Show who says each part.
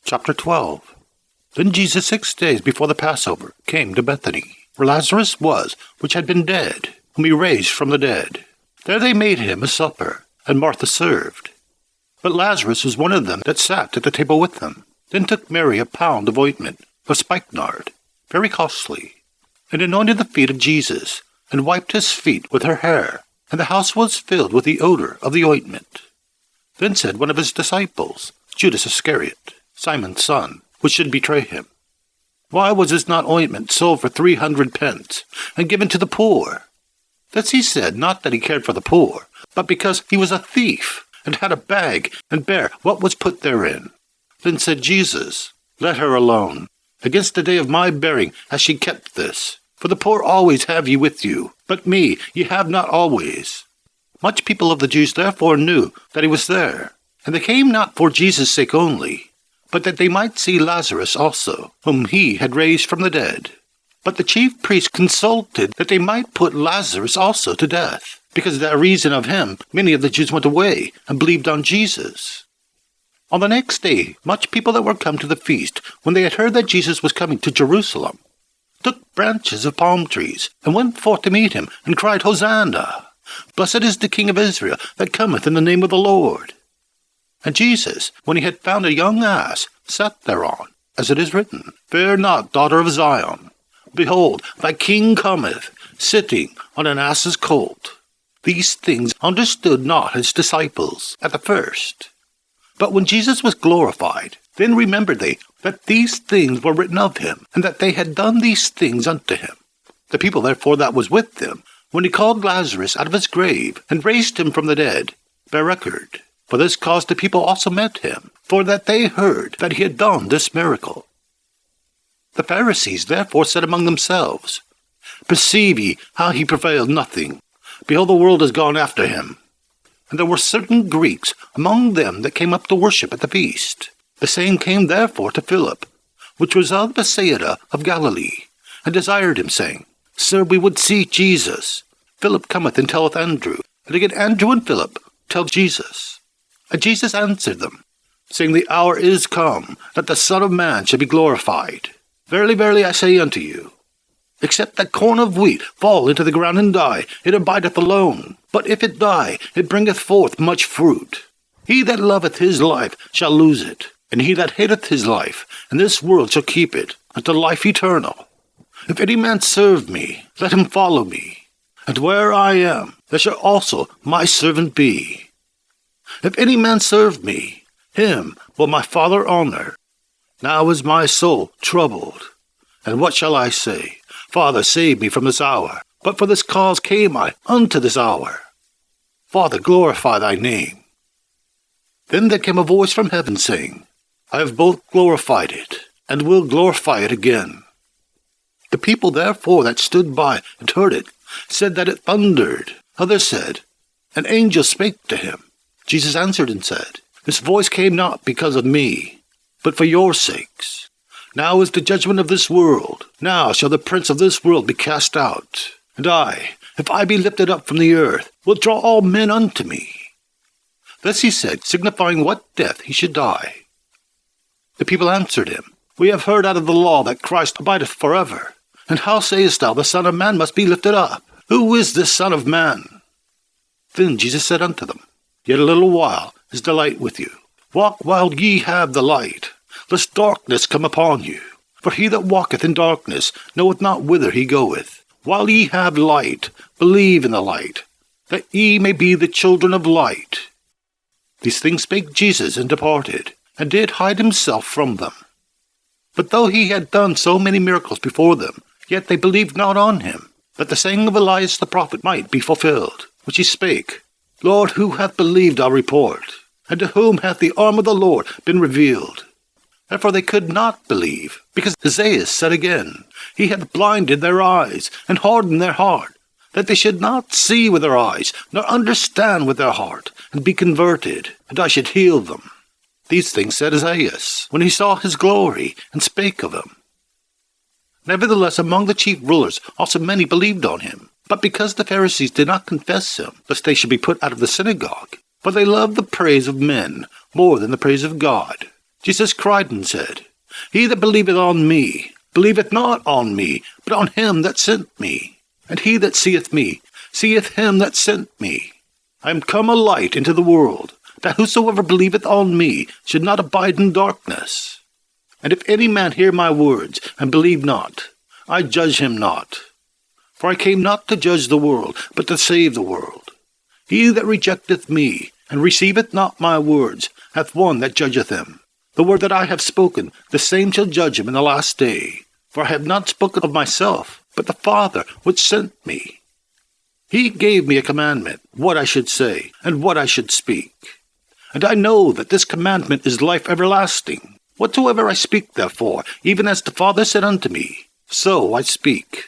Speaker 1: Chapter 12. Then Jesus 6 days before the Passover came to Bethany, where Lazarus was, which had been dead, whom he raised from the dead. There they made him a supper, and Martha served. But Lazarus was one of them that sat at the table with them. Then took Mary a pound of ointment, of spikenard, very costly, and anointed the feet of Jesus, and wiped his feet with her hair, and the house was filled with the odor of the ointment. Then said one of his disciples, Judas Iscariot, Simon's son, which should betray him, Why was this not ointment sold for 300 pence, and given to the poor? This he said, not that he cared for the poor, but because he was a thief, and had a bag, and bare what was put therein. Then said Jesus, Let her alone. Against the day of my bearing has she kept this. For the poor always have ye with you, but me ye have not always. Much people of the Jews therefore knew that he was there, and they came not for Jesus' sake only, but that they might see Lazarus also, whom he had raised from the dead. But the chief priests consulted that they might put Lazarus also to death, because by reason of him many of the Jews went away and believed on Jesus. On the next day, much people that were come to the feast, when they had heard that Jesus was coming to Jerusalem, took branches of palm trees, and went forth to meet him, and cried, Hosanna! Blessed is the King of Israel that cometh in the name of the Lord. And Jesus, when he had found a young ass, sat thereon, as it is written, Fear not, daughter of Zion. Behold, thy king cometh, sitting on an ass's colt. These things understood not his disciples at the first. But when Jesus was glorified, then remembered they that these things were written of him, and that they had done these things unto him. The people therefore that was with them, when he called Lazarus out of his grave, and raised him from the dead, bear record. For this cause the people also met him, for that they heard that he had done this miracle. The Pharisees therefore said among themselves, Perceive ye how he prevailed nothing? Behold, the world is gone after him. And there were certain Greeks among them that came up to worship at the feast. The same came therefore to Philip, which was of Bethsaida of Galilee, and desired him, saying, Sir, we would see Jesus. Philip cometh and telleth Andrew, and again Andrew and Philip tell Jesus. And Jesus answered them, saying, The hour is come, that the Son of Man should be glorified. Verily, verily, I say unto you, except that corn of wheat fall into the ground and die, it abideth alone. But if it die, it bringeth forth much fruit. He that loveth his life shall lose it, and he that hateth his life in this world shall keep it unto life eternal. If any man serve me, let him follow me. And where I am, there shall also my servant be. If any man serve me, him will my Father honor. Now is my soul troubled. And what shall I say? Father, save me from this hour. But for this cause came I unto this hour. Father, glorify thy name. Then there came a voice from heaven, saying, I have both glorified it, and will glorify it again. The people therefore that stood by and heard it said that it thundered. Others said, An angel spake to him. Jesus answered and said, This voice came not because of me, but for your sakes. Now is the judgment of this world. Now shall the prince of this world be cast out. And I, if I be lifted up from the earth, will draw all men unto me. Thus he said, signifying what death he should die. The people answered him, We have heard out of the law that Christ abideth forever. And how sayest thou, the Son of Man must be lifted up? Who is this Son of Man? Then Jesus said unto them, Yet a little while is the light with you. Walk while ye have the light, lest darkness come upon you. For he that walketh in darkness knoweth not whither he goeth. While ye have light, believe in the light, that ye may be the children of light. These things spake Jesus, and departed, and did hide himself from them. But though he had done so many miracles before them, yet they believed not on him, that the saying of Elias the prophet might be fulfilled, which he spake, Lord, who hath believed our report? And to whom hath the arm of the Lord been revealed? Therefore they could not believe, because Isaiah said again, He hath blinded their eyes, and hardened their heart, that they should not see with their eyes, nor understand with their heart, and be converted, and I should heal them. These things said Isaiah, when he saw his glory, and spake of him. Nevertheless, among the chief rulers also many believed on him. But because the Pharisees did not confess him, lest they should be put out of the synagogue, for they loved the praise of men more than the praise of God, Jesus cried and said, He that believeth on me, believeth not on me, but on him that sent me. And he that seeth me, seeth him that sent me. I am come a light into the world, that whosoever believeth on me should not abide in darkness. And if any man hear my words, and believe not, I judge him not. For I came not to judge the world, but to save the world. He that rejecteth me, and receiveth not my words, hath one that judgeth him. The word that I have spoken, the same shall judge him in the last day. For I have not spoken of myself, but the Father which sent me. He gave me a commandment, what I should say, and what I should speak. And I know that this commandment is life everlasting. Whatsoever I speak therefore, even as the Father said unto me, so I speak.